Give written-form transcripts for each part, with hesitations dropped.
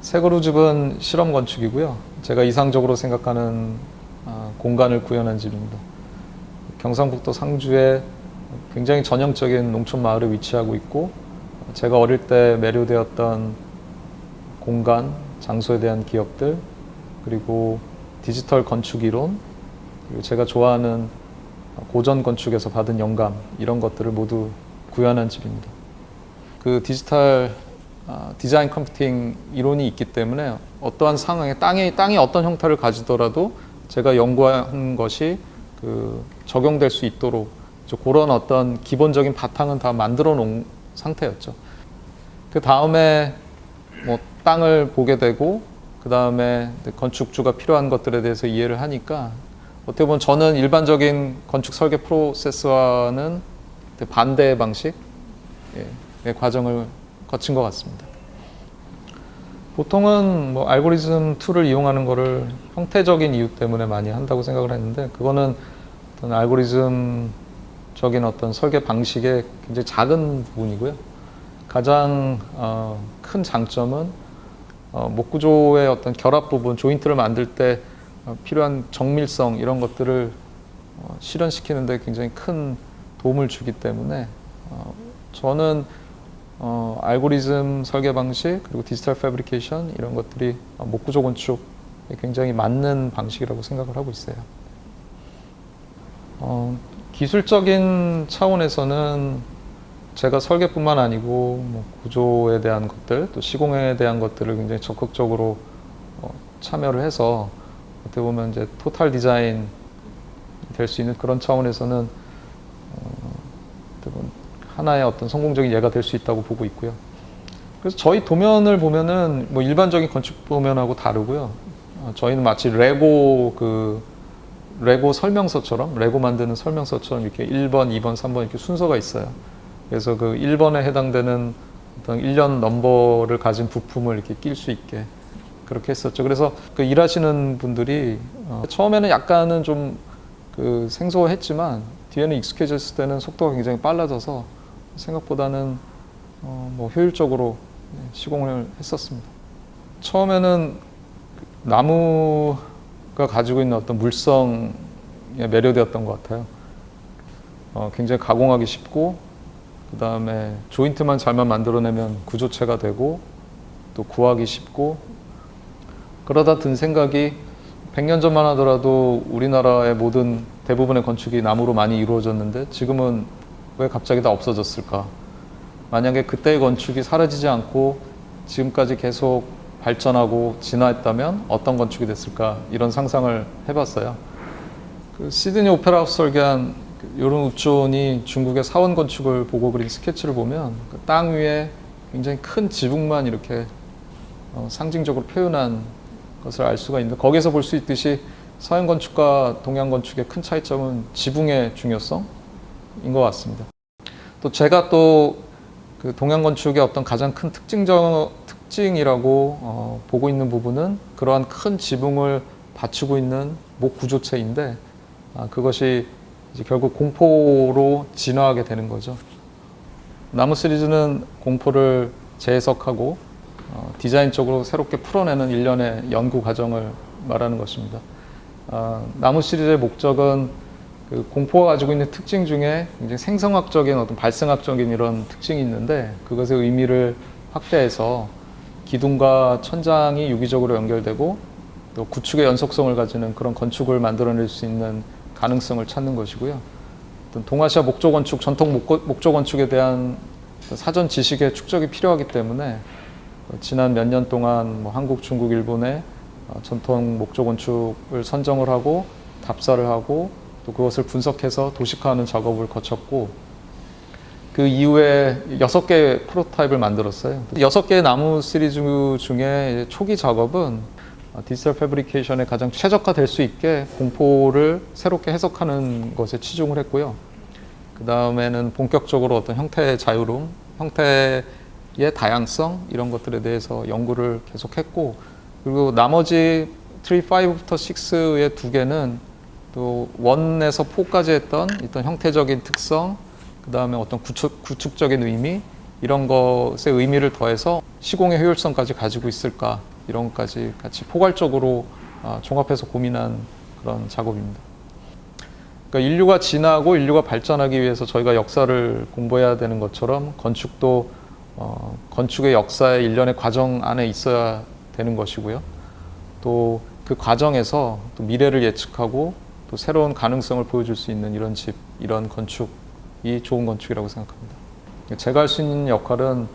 새거루집은 실험 건축이고요. 제가 이상적으로 생각하는 공간을 구현한 집입니다. 경상북도 상주에 굉장히 전형적인 농촌 마을에 위치하고 있고, 제가 어릴 때 매료되었던 공간, 장소에 대한 기억들, 그리고 디지털 건축 이론, 그리고 제가 좋아하는 고전 건축에서 받은 영감, 이런 것들을 모두 구현한 집입니다. 그 디지털 디자인 컴퓨팅 이론이 있기 때문에 어떠한 상황에 땅이 어떤 형태를 가지더라도 제가 연구한 것이 적용될 수 있도록 그런 어떤 기본적인 바탕은 다 만들어 놓은 상태였죠. 그 다음에 뭐 땅을 보게 되고, 그 다음에 건축주가 필요한 것들에 대해서 이해를 하니까, 어떻게 보면 저는 일반적인 건축 설계 프로세스와는 반대의 방식의 과정을 거친 것 같습니다. 보통은 뭐 알고리즘 툴을 이용하는 것을 형태적인 이유 때문에 많이 한다고 생각을 했는데, 그거는 어떤 알고리즘적인 어떤 설계 방식의 굉장히 작은 부분이고요. 가장 큰 장점은 목구조의 어떤 결합 부분, 조인트를 만들 때 필요한 정밀성, 이런 것들을 실현시키는 데 굉장히 큰 도움을 주기 때문에 저는 알고리즘 설계 방식, 그리고 디지털 패브리케이션, 이런 것들이 목구조 건축에 굉장히 맞는 방식이라고 생각을 하고 있어요. 기술적인 차원에서는 제가 설계뿐만 아니고 뭐 구조에 대한 것들, 또 시공에 대한 것들을 굉장히 적극적으로 참여를 해서 어떻게 보면 이제 토탈 디자인 될 수 있는 그런 차원에서는 하나의 어떤 성공적인 예가 될 수 있다고 보고 있고요. 그래서 저희 도면을 보면은 뭐 일반적인 건축 도면하고 다르고요. 저희는 마치 레고 설명서처럼, 레고 만드는 설명서처럼 이렇게 1번, 2번, 3번 이렇게 순서가 있어요. 그래서 그 1번에 해당되는 어떤 1년 넘버를 가진 부품을 이렇게 낄 수 있게 그렇게 했었죠. 그래서 그 일하시는 분들이 처음에는 약간은 좀 생소했지만 뒤에는 익숙해졌을 때는 속도가 굉장히 빨라져서 생각보다는 뭐 효율적으로 시공을 했었습니다. 처음에는 나무가 가지고 있는 어떤 물성에 매료되었던 것 같아요. 굉장히 가공하기 쉽고, 그 다음에 조인트만 잘만 만들어내면 구조체가 되고, 또 구하기 쉽고, 그러다 든 생각이 100년 전만 하더라도 우리나라의 모든 대부분의 건축이 나무로 많이 이루어졌는데 지금은 왜 갑자기 다 없어졌을까? 만약에 그때의 건축이 사라지지 않고 지금까지 계속 발전하고 진화했다면 어떤 건축이 됐을까? 이런 상상을 해봤어요. 시드니 오페라 하우스 설계한 요런 우촌이 중국의 사원 건축을 보고 그린 스케치를 보면 땅 위에 굉장히 큰 지붕만 이렇게 상징적으로 표현한 것을 알 수가 있는데, 거기에서 볼 수 있듯이 서양 건축과 동양 건축의 큰 차이점은 지붕의 중요성인 것 같습니다. 또 제가 그 동양 건축의 어떤 가장 큰 특징이라고 보고 있는 부분은 그러한 큰 지붕을 받치고 있는 목 구조체인데, 그것이 이제 결국 공포로 진화하게 되는 거죠. 나무 시리즈는 공포를 재해석하고 디자인적으로 새롭게 풀어내는 일련의 연구 과정을 말하는 것입니다. 나무 시리즈의 목적은 그 공포가 가지고 있는 특징 중에 굉장히 생성학적인 어떤 발생학적인 이런 특징이 있는데, 그것의 의미를 확대해서 기둥과 천장이 유기적으로 연결되고 또 구축의 연속성을 가지는 그런 건축을 만들어낼 수 있는 가능성을 찾는 것이고요. 동아시아 목조 건축, 전통 목조 건축에 대한 사전 지식의 축적이 필요하기 때문에 지난 몇 년 동안 한국, 중국, 일본의 전통 목조 건축을 선정을 하고 답사를 하고 또 그것을 분석해서 도식화하는 작업을 거쳤고, 그 이후에 6개의 프로토타입을 만들었어요. 6개의 나무 시리즈 중에 초기 작업은 디지털 패브리케이션에 가장 최적화될 수 있게 공포를 새롭게 해석하는 것에 치중을 했고요. 그 다음에는 본격적으로 어떤 형태의 자유로움, 형태의 다양성, 이런 것들에 대해서 연구를 계속했고, 그리고 나머지 3, 5부터 6의 2개는 또 1에서 4까지 했던 어떤 형태적인 특성, 그 다음에 어떤 구축적인 의미, 이런 것의 의미를 더해서 시공의 효율성까지 가지고 있을까, 이런 것까지 같이 포괄적으로 종합해서 고민한 그런 작업입니다. 그러니까 인류가 진화하고 인류가 발전하기 위해서 저희가 역사를 공부해야 되는 것처럼 건축도 건축의 역사의 일련의 과정 안에 있어야 되는 것이고요. 또 그 과정에서 또 미래를 예측하고 또 새로운 가능성을 보여줄 수 있는 이런 집, 이런 건축이 좋은 건축이라고 생각합니다. 제가 할 수 있는 역할은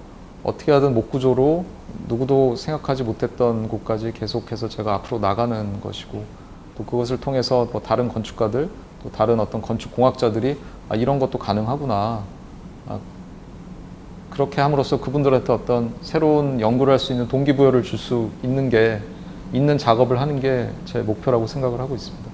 어떻게 하든 목구조로 누구도 생각하지 못했던 곳까지 계속해서 제가 앞으로 나가는 것이고, 또 그것을 통해서 뭐 다른 건축가들, 또 다른 어떤 건축공학자들이 이런 것도 가능하구나, 그렇게 함으로써 그분들한테 어떤 새로운 연구를 할 수 있는 동기부여를 줄 수 있는 작업을 하는 게 제 목표라고 생각을 하고 있습니다.